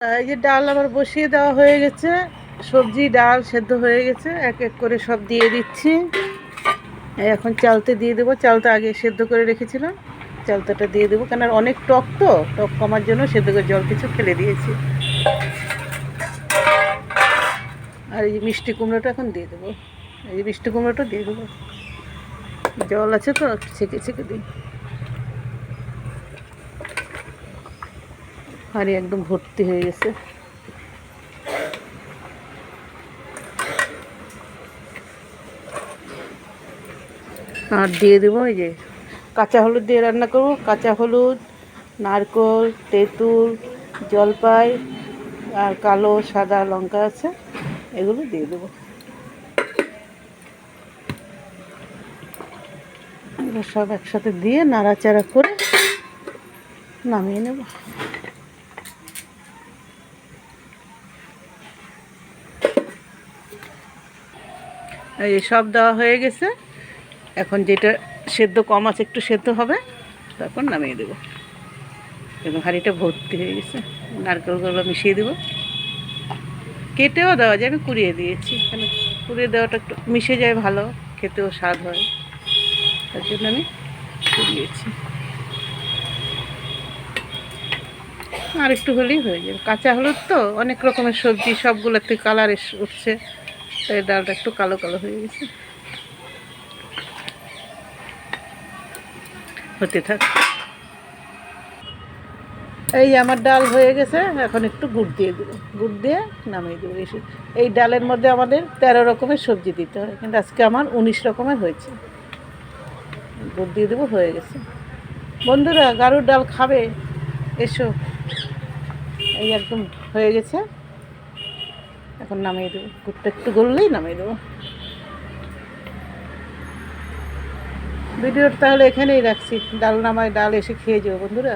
এই যে ডাল আমার বসিয়ে দেওয়া হয়ে গেছে, সবজি ডাল সেদ্ধ হয়ে গেছে, এক এক করে সব দিয়ে দিচ্ছি। এখন চালতে দিয়ে দেবো, চালটা আগে সেদ্ধ করে রেখেছিলাম, চালতাটা দিয়ে দেবো, কেন অনেক টক, তো টক কমার জন্য সেদ্ধ করে জল কিছু ফেলে দিয়েছি। আর এই যে মিষ্টি কুমড়োটা এখন দিয়ে দেবো, এই যে মিষ্টি কুমড়োটা দিয়ে দেবো, জল আছে তো একটু ছেঁকে ছেঁকে দিই। হাঁড়ি একদম ভর্তি হয়ে গেছে। আর দিয়ে দেবো এই যে কাঁচা হলুদ দিয়ে রান্না করবো, কাঁচা হলুদ, নারকোল, তেঁতুল, জলপাই আর কালো সাদা লঙ্কা আছে, এগুলো দিয়ে দেবো। এগুলো সব একসাথে দিয়ে নাড়াচাড়া করে নামিয়ে নেব। এই সব দেওয়া হয়ে গেছে, এখন যেটা সেদ্ধ কম আছে একটু সেদ্ধ হবে, তারপর নামিয়ে দেবো। এবং হাঁড়িটা ভর্তি হয়ে গেছে, নারকেলগুলো মিশিয়ে দেবো, কেটেও দেওয়া যায়, আমি কুড়িয়ে দিয়েছি, কেন কুড়িয়ে দেওয়াটা একটু মিশে যায়, ভালো খেতেও স্বাদ হয়, তার জন্য আমি কুড়িয়েছি। আর একটু হলেই হয়ে যাবে, কাঁচা হলুদ তো, অনেক রকমের সবজি সবগুলোতে কালার উঠছে, তাই ডালটা একটু কালো কালো হয়ে গেছে, হতে থাক। এই আমার ডাল হয়ে গেছে, এখন একটু গুড় দিয়ে দেবো, গুড় দিয়ে নামিয়ে দেবো। এই ডালের মধ্যে আমাদের 13 রকমের সবজি দিতে হয়, কিন্তু আজকে আমার 19 রকমের হয়েছে। গুড় দিয়ে দেবো, হয়ে গেছে। বন্ধুরা, গাড়ুর ডাল খাবে, এসো। এই একদম হয়ে গেছে, এখন নামিয়ে দেবো, গুড়টা একটু গললেই নামিয়ে দেবো। ভিডিওটা তাহলে এখানেই রাখছি, ডাল নামায় ডাল এসে খেয়ে যাবো বন্ধুরা।